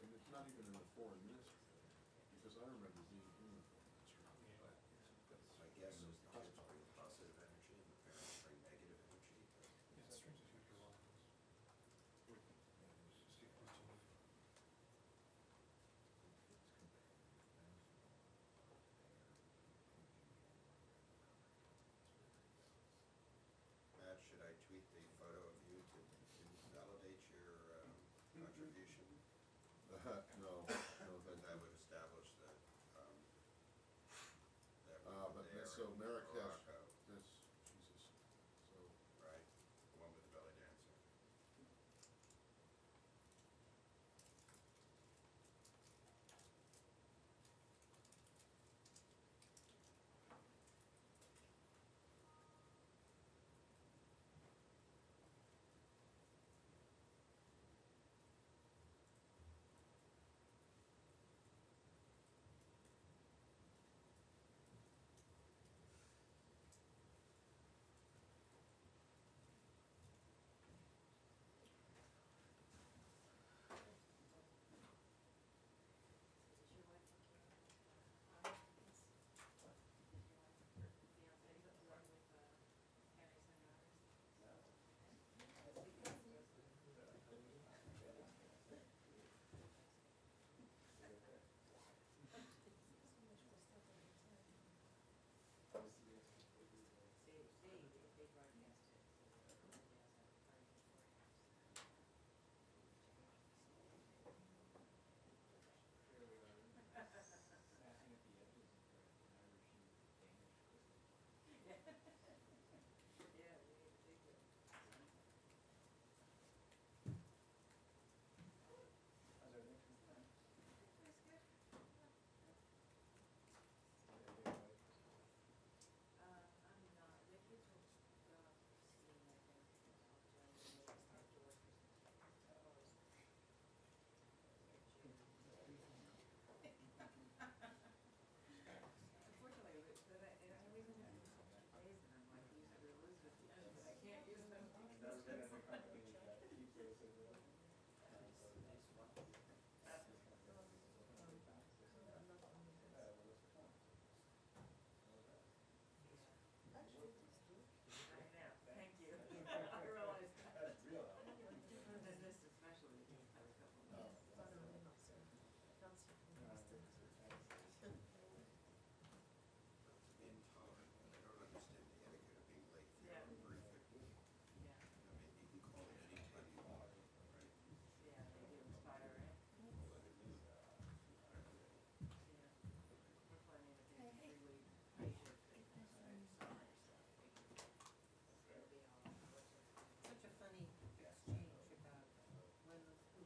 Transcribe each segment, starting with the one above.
and it's not even in a foreign ministry, because I remember being in the foreign ministry. My guess is the kids bring positive energy and the parents bring negative energy. Matt, should I tweet the photo of you to validate your contribution? No, thank That you. would establish that that we were But there so in Marrakesh, Morocco, that's, Jesus, so. right? The one with the belly dancer. Intolerant, but I don't understand the etiquette of being late for your own briefing. I mean, you can call it any time you want, right? Well, then it is. Such a funny exchange about who was the last Secretary of State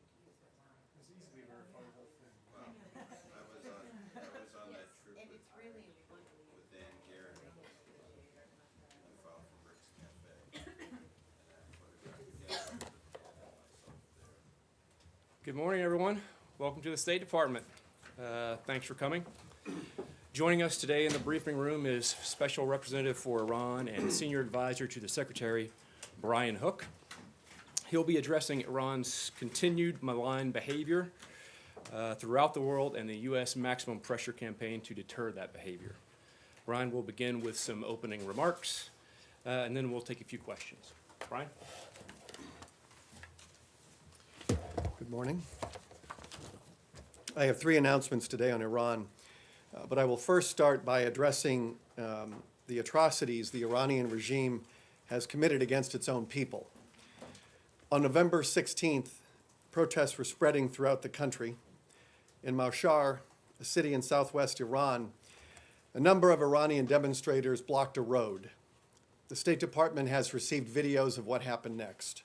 to use that line. It's easily verifiable thing. Well, I was on that trip And with it's really importantly. Dan Garrett. We filed from Rick's Cafe. And that photograph together myself there. Good morning, everyone. Welcome to the State Department. Thanks for coming. Joining us today in the briefing room is Special Representative for Iran and Senior Advisor to the Secretary, Brian Hook. He'll be addressing Iran's continued malign behavior throughout the world and the U.S. maximum pressure campaign to deter that behavior. Brian will begin with some opening remarks, and then we'll take a few questions. Brian? Good morning. I have three announcements today on Iran, but I will first start by addressing the atrocities the Iranian regime has committed against its own people. On November 16th, protests were spreading throughout the country. In Maushar, a city in southwest Iran, a number of Iranian demonstrators blocked a road. The State Department has received videos of what happened next.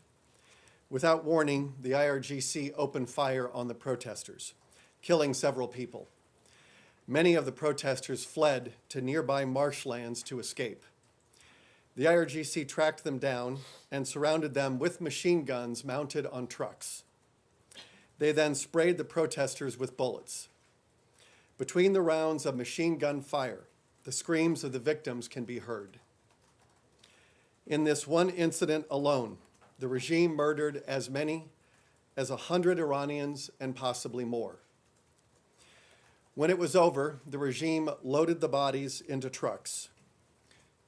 Without warning, the IRGC opened fire on the protesters, killing several people. Many of the protesters fled to nearby marshlands to escape. The IRGC tracked them down and surrounded them with machine guns mounted on trucks. They then sprayed the protesters with bullets. Between the rounds of machine gun fire, the screams of the victims can be heard. In this one incident alone, the regime murdered as many as 100 Iranians and possibly more. When it was over, the regime loaded the bodies into trucks.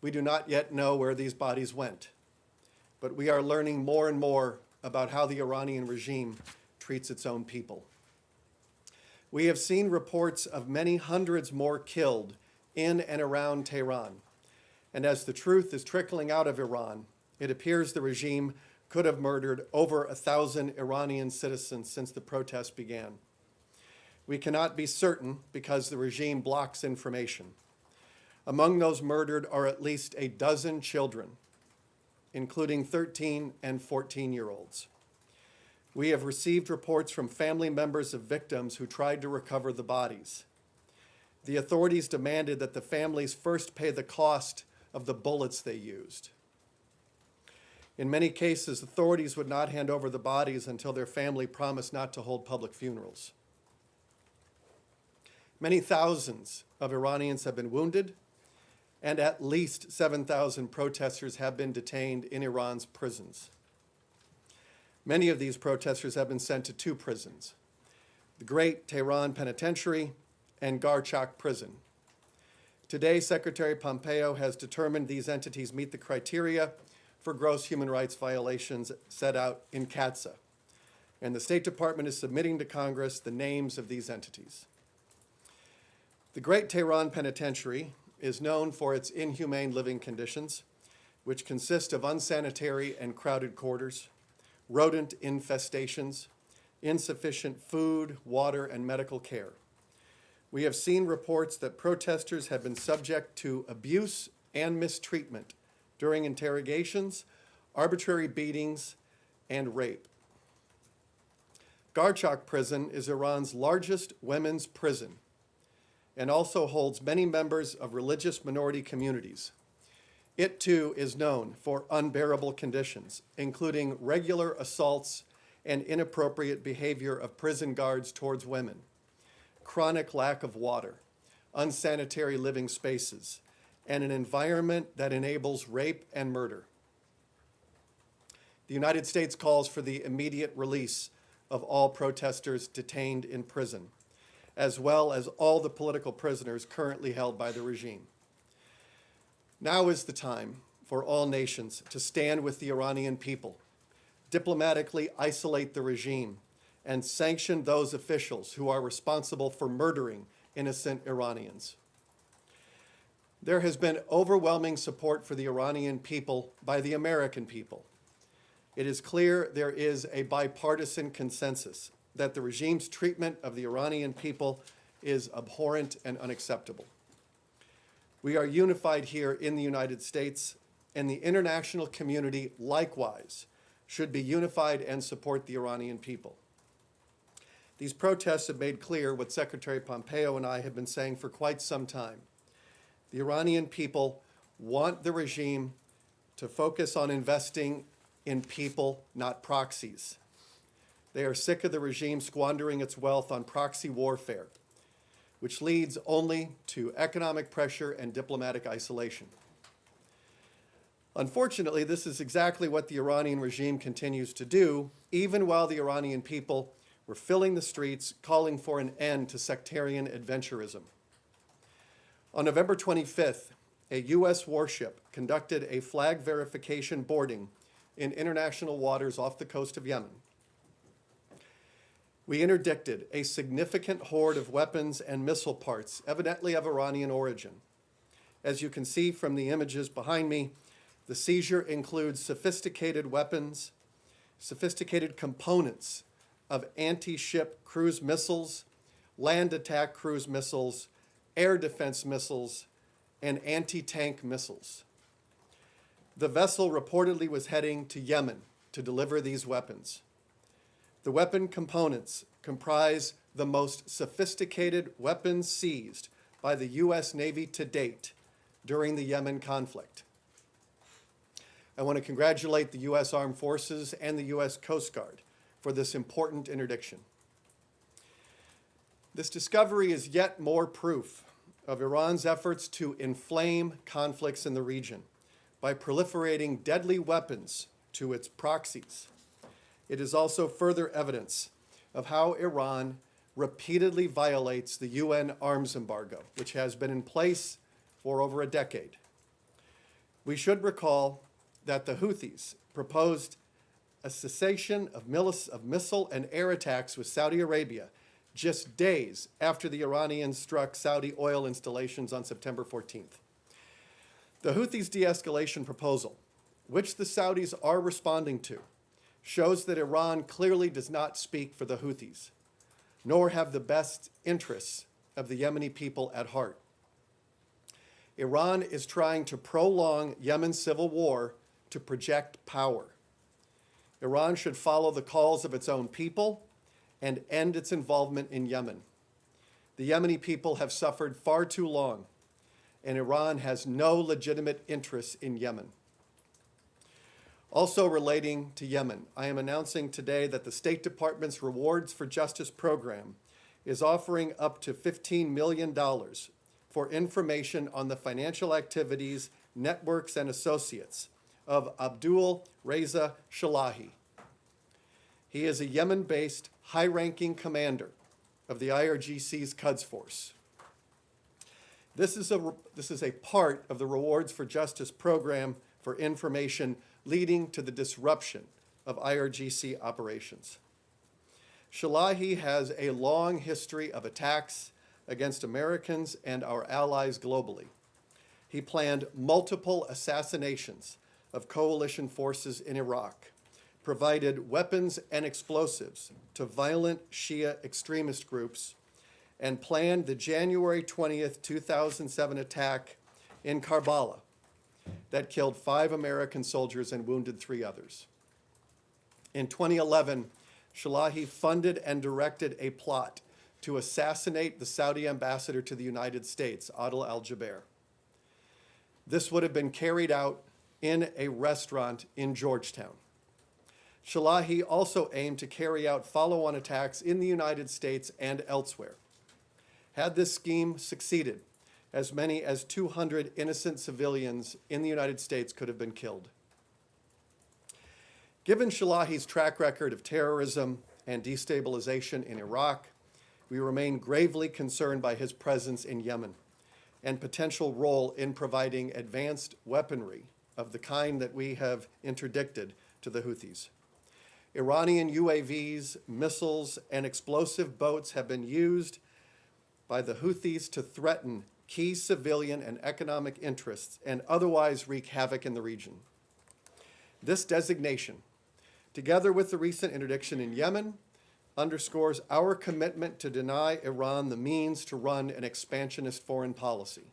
We do not yet know where these bodies went, but we are learning more and more about how the Iranian regime treats its own people. We have seen reports of many hundreds more killed in and around Tehran, and as the truth is trickling out of Iran, it appears the regime could have murdered over 1,000 Iranian citizens since the protests began. We cannot be certain because the regime blocks information. Among those murdered are at least a dozen children, including 13 and 14-year-olds. We have received reports from family members of victims who tried to recover the bodies. The authorities demanded that the families first pay the cost of the bullets they used. In many cases, authorities would not hand over the bodies until their family promised not to hold public funerals. Many thousands of Iranians have been wounded, and at least 7,000 protesters have been detained in Iran's prisons. Many of these protesters have been sent to two prisons, the Great Tehran Penitentiary and Garchak Prison. Today, Secretary Pompeo has determined these entities meet the criteria for gross human rights violations set out in CATSA, and the State Department is submitting to Congress the names of these entities. The Great Tehran Penitentiary is known for its inhumane living conditions, which consist of unsanitary and crowded quarters, rodent infestations, insufficient food, water, and medical care. We have seen reports that protesters have been subject to abuse and mistreatment during interrogations, arbitrary beatings, and rape. Garchak Prison is Iran's largest women's prison and also holds many members of religious minority communities. It, too, is known for unbearable conditions, including regular assaults and inappropriate behavior of prison guards towards women, chronic lack of water, unsanitary living spaces, and an environment that enables rape and murder. The United States calls for the immediate release of all protesters detained in prison, as well as all the political prisoners currently held by the regime. Now is the time for all nations to stand with the Iranian people, diplomatically isolate the regime, and sanction those officials who are responsible for murdering innocent Iranians. There has been overwhelming support for the Iranian people by the American people. It is clear there is a bipartisan consensus that the regime's treatment of the Iranian people is abhorrent and unacceptable. We are unified here in the United States, and the international community likewise should be unified and support the Iranian people. These protests have made clear what Secretary Pompeo and I have been saying for quite some time. The Iranian people want the regime to focus on investing in people, not proxies. They are sick of the regime squandering its wealth on proxy warfare, which leads only to economic pressure and diplomatic isolation. Unfortunately, this is exactly what the Iranian regime continues to do, even while the Iranian people were filling the streets calling for an end to sectarian adventurism. On November 25th, a U.S. warship conducted a flag verification boarding in international waters off the coast of Yemen. We interdicted a significant hoard of weapons and missile parts, evidently of Iranian origin. As you can see from the images behind me, the seizure includes sophisticated weapons, sophisticated components of anti-ship cruise missiles, land attack cruise missiles, air defense missiles, and anti-tank missiles. The vessel reportedly was heading to Yemen to deliver these weapons. The weapon components comprise the most sophisticated weapons seized by the U.S. Navy to date during the Yemen conflict. I want to congratulate the U.S. Armed Forces and the U.S. Coast Guard for this important interdiction. This discovery is yet more proof of Iran's efforts to inflame conflicts in the region by proliferating deadly weapons to its proxies it is also further evidence of how Iran repeatedly violates the UN arms embargo, which has been in place for over a decade. We should recall that the Houthis proposed a cessation of missile and air attacks with Saudi Arabia just days after the Iranians struck Saudi oil installations on September 14th. The Houthis' de-escalation proposal, which the Saudis are responding to, shows that Iran clearly does not speak for the Houthis, nor have the best interests of the Yemeni people at heart. Iran is trying to prolong Yemen's civil war to project power. Iran should follow the calls of its own people and end its involvement in Yemen. The Yemeni people have suffered far too long, and Iran has no legitimate interests in Yemen. Also relating to Yemen, I am announcing today that the State Department's Rewards for Justice program is offering up to $15 million for information on the financial activities, networks, and associates of Abdul Reza Shalahi. He is a Yemen-based, high-ranking commander of the IRGC's Quds Force. This is a part of the Rewards for Justice program for information leading to the disruption of IRGC operations. Shalahi has a long history of attacks against Americans and our allies globally. He planned multiple assassinations of coalition forces in Iraq, provided weapons and explosives to violent Shia extremist groups, and planned the January 20th, 2007 attack in Karbala that killed 5 American soldiers and wounded 3 others. In 2011, Shalahi funded and directed a plot to assassinate the Saudi ambassador to the United States, Adel al-Jubeir. This would have been carried out in a restaurant in Georgetown. Shalahi also aimed to carry out follow-on attacks in the United States and elsewhere. Had this scheme succeeded, as many as 200 innocent civilians in the United States could have been killed. Given Shalahi's track record of terrorism and destabilization in Iraq, we remain gravely concerned by his presence in Yemen and potential role in providing advanced weaponry of the kind that we have interdicted to the Houthis. Iranian UAVs, missiles, and explosive boats have been used by the Houthis to threaten key civilian and economic interests and otherwise wreak havoc in the region. This designation, together with the recent interdiction in Yemen, underscores our commitment to deny Iran the means to run an expansionist foreign policy.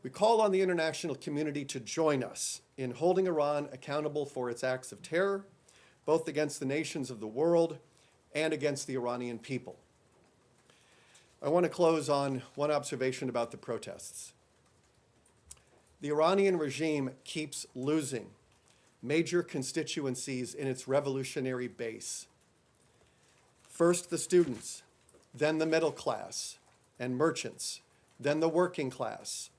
We call on the international community to join us in holding Iran accountable for its acts of terror, both against the nations of the world and against the Iranian people. I want to close on one observation about the protests. The Iranian regime keeps losing major constituencies in its revolutionary base. First the students, then the middle class and merchants, then the working class,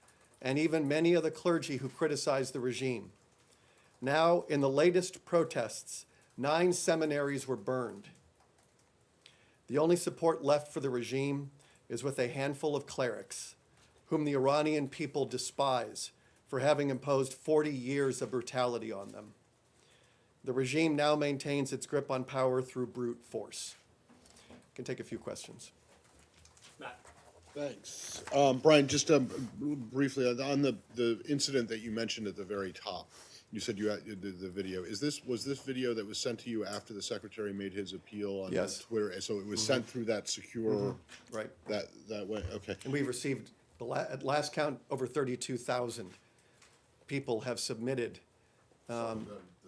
and even many of the clergy who criticize the regime. Now, in the latest protests, 9 seminaries were burned. The only support left for the regime is with a handful of clerics, whom the Iranian people despise for having imposed 40 years of brutality on them. The regime now maintains its grip on power through brute force. I can take a few questions. Matt. Thanks. Brian, just briefly, on the incident that you mentioned at the very top, you said you had the video. Was this video that was sent to you after the secretary made his appeal on Yes. Twitter? So it was sent through that secure, Right. that way? Okay. And we've received, at last count, over 32,000 people have submitted. The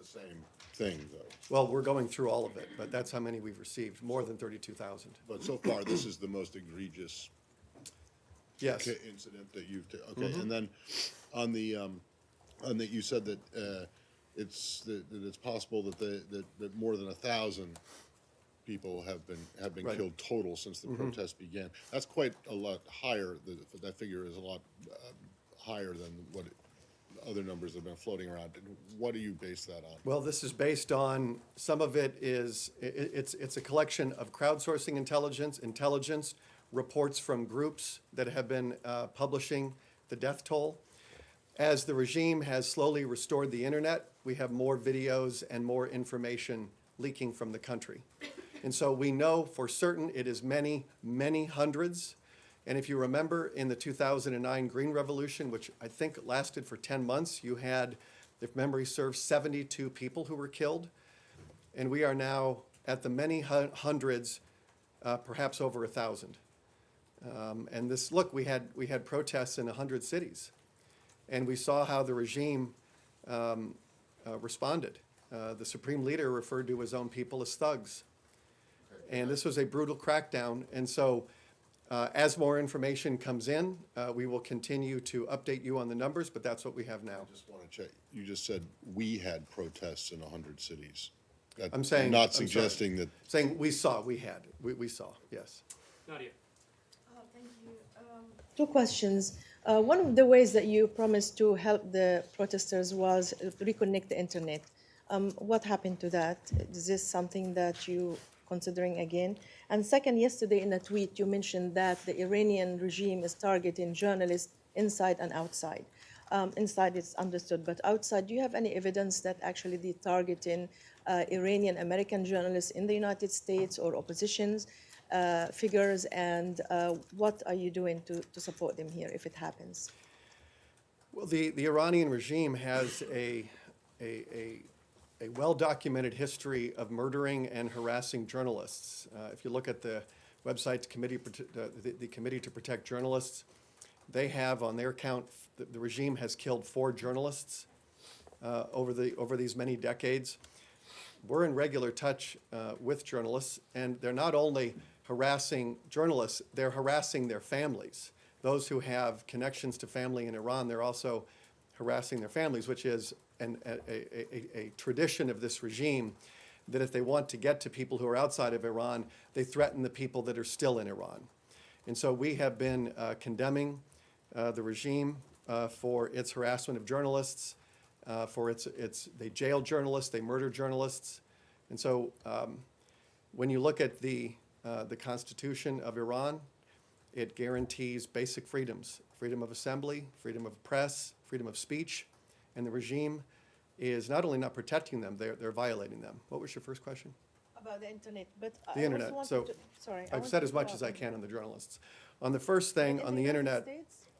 same thing, though. Well, we're going through all of it, but that's how many we've received, more than 32,000. But so far, this is the most egregious Yes. incident that you've, okay. And then on that you said that it's possible that more than 1,000 people have been Right. killed total since the protest began. That's quite a lot higher. That figure is a lot higher than what other numbers that have been floating around. What do you base that on? Well, this is based on, some of it is, it's a collection of crowdsourcing intelligence, reports from groups that have been publishing the death toll. As the regime has slowly restored the internet, we have more videos and more information leaking from the country. And so we know for certain it is many, many hundreds. And if you remember in the 2009 Green Revolution, which I think lasted for 10 months, you had, if memory serves, 72 people who were killed. And we are now at the many hundreds, perhaps over 1,000. And this, look, we had protests in 100 cities. And we saw how the regime responded. The supreme leader referred to his own people as thugs. And this was a brutal crackdown. And so as more information comes in, we will continue to update you on the numbers, but that's what we have now. I just want to check. You just said we had protests in 100 cities. I'm saying. Not I'm sorry. suggesting that. Saying we saw, we saw, yes. Nadia. Thank you. Two questions. One of the ways that you promised to help the protesters was to reconnect the internet. What happened to that? Is this something that you considering again? And second, yesterday in a tweet, you mentioned that the Iranian regime is targeting journalists inside and outside. Inside it's understood, but outside, do you have any evidence that actually they're targeting Iranian American journalists in the United States or oppositions figures, and what are you doing to support them here if it happens? Well, the Iranian regime has a well-documented history of murdering and harassing journalists. If you look at the website's the Committee to Protect Journalists, they have on their count, the regime has killed 4 journalists over these many decades. We're in regular touch with journalists, and they're not only harassing journalists, they're harassing their families. Those who have connections to family in Iran, they're also harassing their families, which is a tradition of this regime, that if they want to get to people who are outside of Iran, they threaten the people that are still in Iran. And so we have been condemning the regime for its harassment of journalists, they jail journalists, they murder journalists. And so when you look at the Constitution of Iran, it guarantees basic freedoms: freedom of assembly, freedom of press, freedom of speech. And the regime is not only not protecting them, they're violating them. What was your first question? About the internet, but The internet. So I've said as much as I can on the journalists. On the first thing, on the internet,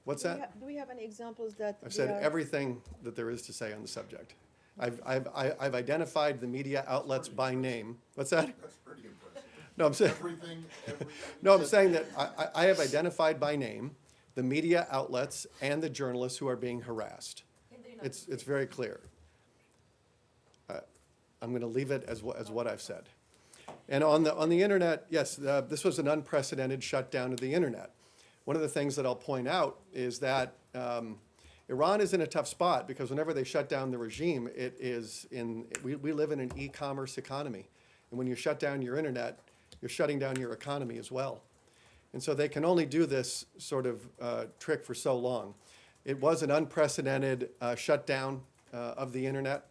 what's that? Do we have any examples that I've said everything that there is to say on the subject. I've identified the media outlets by name. What's that? That's pretty impressive. No, I'm saying. Everything. No, I'm saying that I have identified by name the media outlets and the journalists who are being harassed. It's very clear. I'm going to leave it as what I've said. And on the internet, yes, this was an unprecedented shutdown of the internet. One of the things that I'll point out is that Iran is in a tough spot because whenever they shut down the regime, we live in an e-commerce economy. And when you shut down your internet, you're shutting down your economy as well. And so they can only do this sort of trick for so long. It was an unprecedented shutdown of the internet,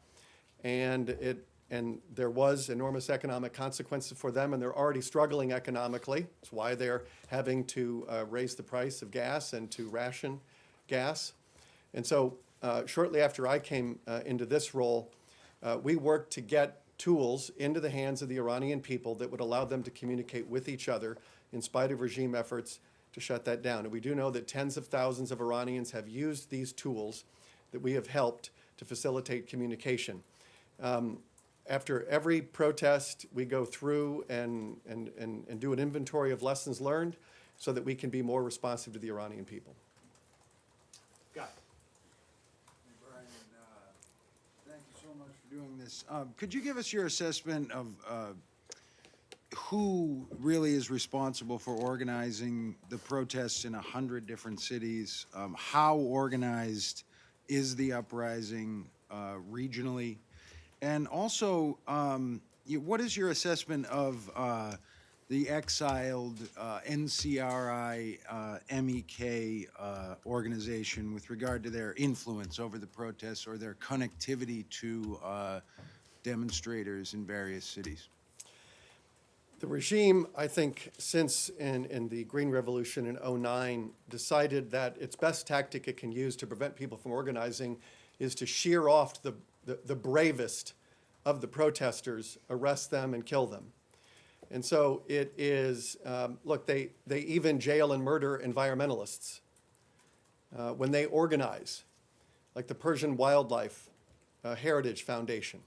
and there was enormous economic consequences for them, and they're already struggling economically. That's why they're having to raise the price of gas and to ration gas. And so shortly after I came into this role, we worked to get tools into the hands of the Iranian people that would allow them to communicate with each other in spite of regime efforts to shut that down. And we do know that tens of thousands of Iranians have used these tools that we have helped to facilitate communication. After every protest, we go through and do an inventory of lessons learned so that we can be more responsive to the Iranian people. Guy. Brian, thank you so much for doing this. Could you give us your assessment of who really is responsible for organizing the protests in 100 different cities? How organized is the uprising regionally? And also, what is your assessment of the exiled NCRI MEK organization with regard to their influence over the protests or their connectivity to demonstrators in various cities? The regime, I think, since in the Green Revolution in '09, decided that its best tactic it can use to prevent people from organizing is to shear off the bravest of the protesters, arrest them, and kill them. And so it is, look, they even jail and murder environmentalists when they organize, like the Persian Wildlife Heritage Foundation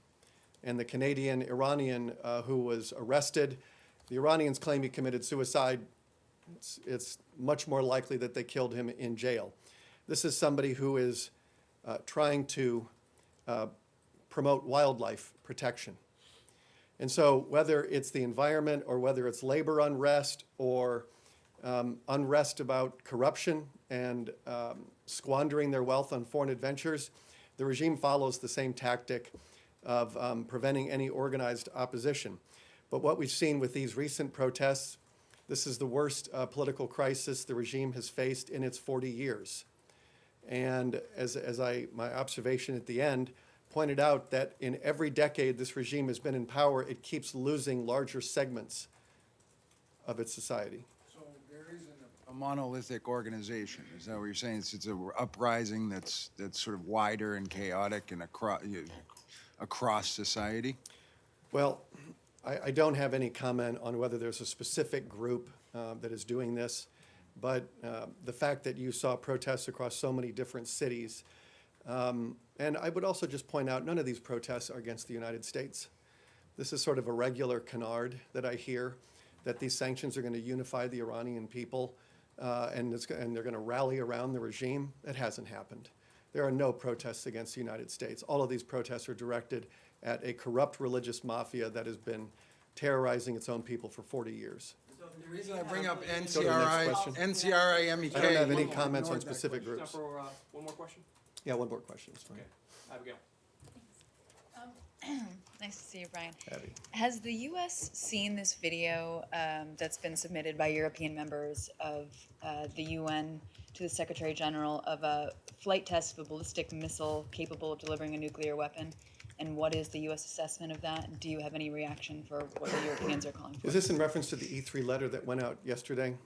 and the Canadian Iranian who was arrested. The Iranians claim he committed suicide. It's much more likely that they killed him in jail. This is somebody who is trying to promote wildlife protection. And so whether it's the environment or whether it's labor unrest or unrest about corruption and squandering their wealth on foreign adventures, the regime follows the same tactic of preventing any organized opposition. But what we've seen with these recent protests, this is the worst political crisis the regime has faced in its 40 years. And as my observation at the end pointed out, that in every decade this regime has been in power, it keeps losing larger segments of its society. So there isn't a monolithic organization, is that what you're saying? It's an uprising that's sort of wider and chaotic and across society? Well, I don't have any comment on whether there's a specific group that is doing this, but the fact that you saw protests across so many different cities, and I would also just point out, none of these protests are against the United States. This is sort of a regular canard that I hear, that these sanctions are going to unify the Iranian people and they're going to rally around the regime. It hasn't happened. There are no protests against the United States. All of these protests are directed at a corrupt religious mafia that has been terrorizing its own people for 40 years. The reason I bring up Go to the next question. NCRI MEK. I don't have any comments on specific Time groups. for one more question? Yeah, one more question is fine. Okay. Abigail. Nice to see you, Brian. Abby. Has the U.S. seen this video that's been submitted by European members of the UN to the Secretary General of a flight test of a ballistic missile capable of delivering a nuclear weapon? And what is the U.S. assessment of that? And do you have any reaction for what the Europeans are calling for? Is this in reference to the E3 letter that went out yesterday?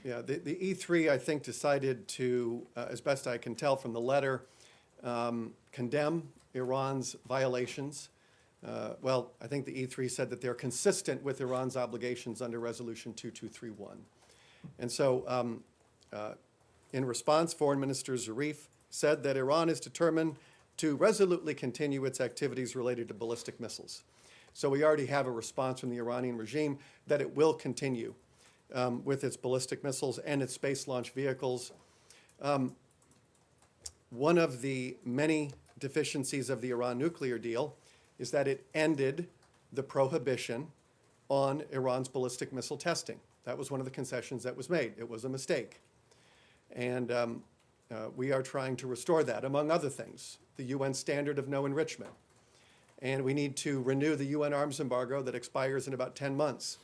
Yeah, the E3, I think, decided to, as best I can tell from the letter, condemn Iran's violations. Well, I think the E3 said that they're consistent with Iran's obligations under Resolution 2231. And so in response, Foreign Minister Zarif said that Iran is determined to resolutely continue its activities related to ballistic missiles. So we already have a response from the Iranian regime that it will continue with its ballistic missiles and its space launch vehicles. One of the many deficiencies of the Iran nuclear deal is that it ended the prohibition on Iran's ballistic missile testing. That was one of the concessions that was made. It was a mistake. And we are trying to restore that, among other things, the UN standard of no enrichment. And we need to renew the UN arms embargo that expires in about 10 months,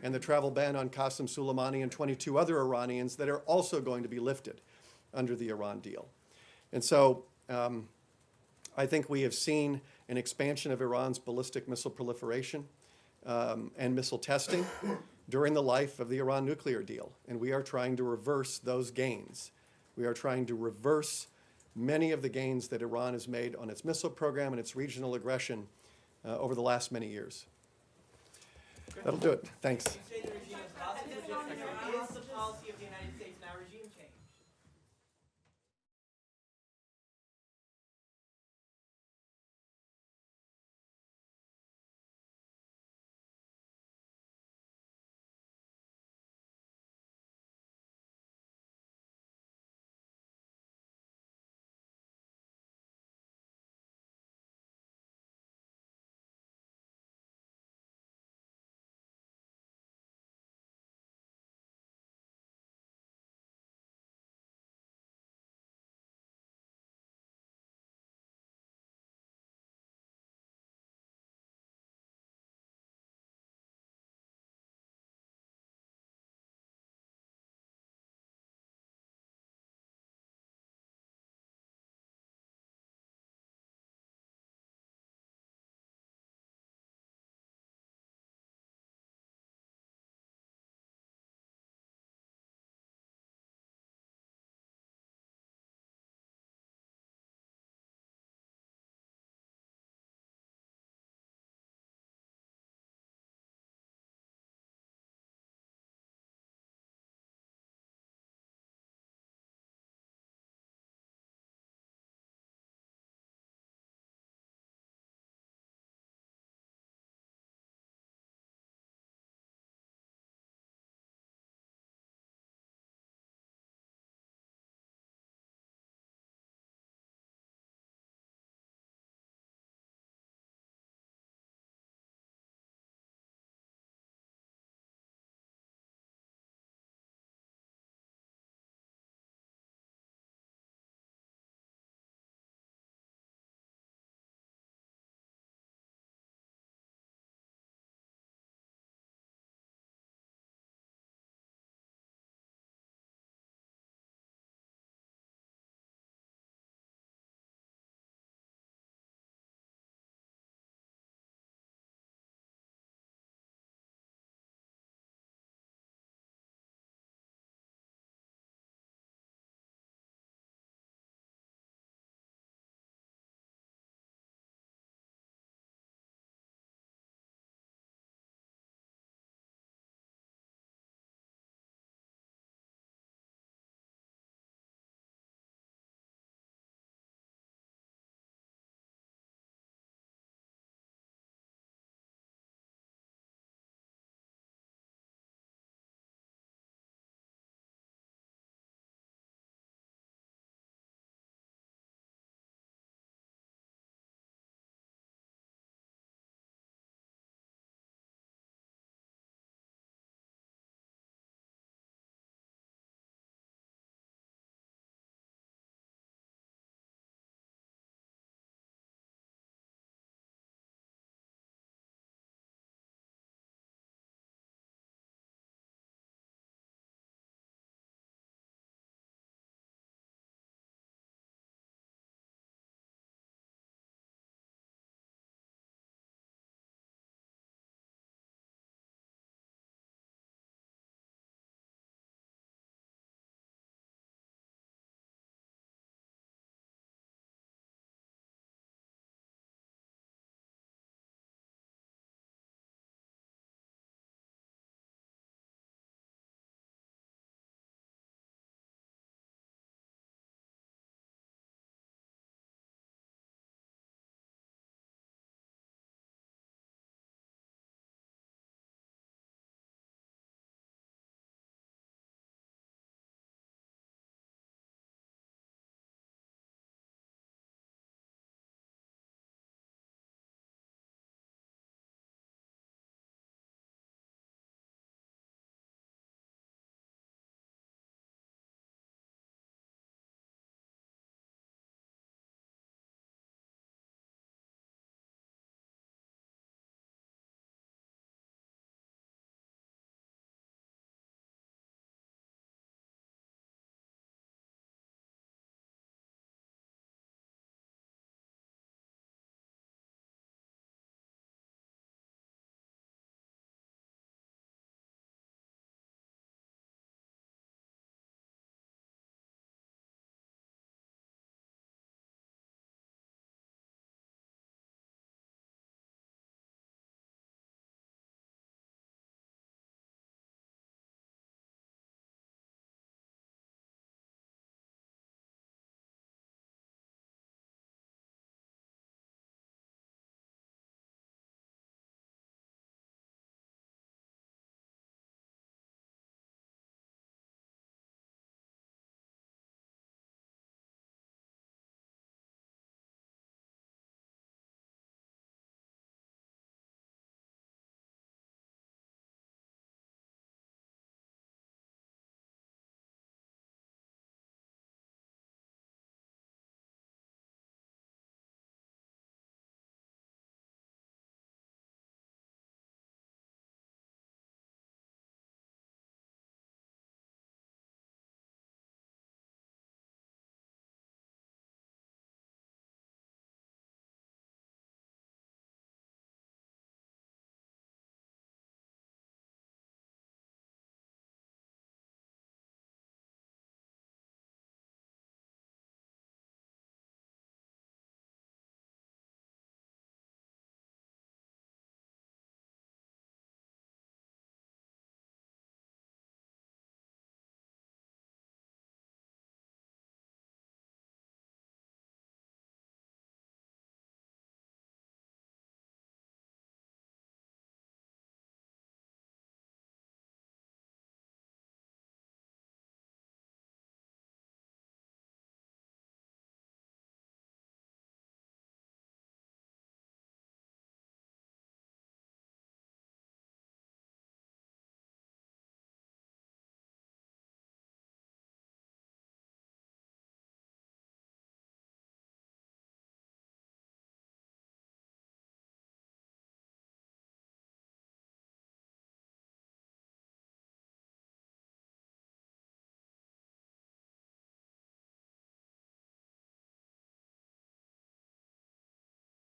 and the travel ban on Qasem Soleimani and 22 other Iranians that are also going to be lifted under the Iran deal. And so I think we have seen an expansion of Iran's ballistic missile proliferation and missile testing during the life of the Iran nuclear deal. And we are trying to reverse those gains. We are trying to reverse many of the gains that Iran has made on its missile program and its regional aggression over the last many years. That'll do it. Thanks. You say the regime is hostile. Is the policy of the United States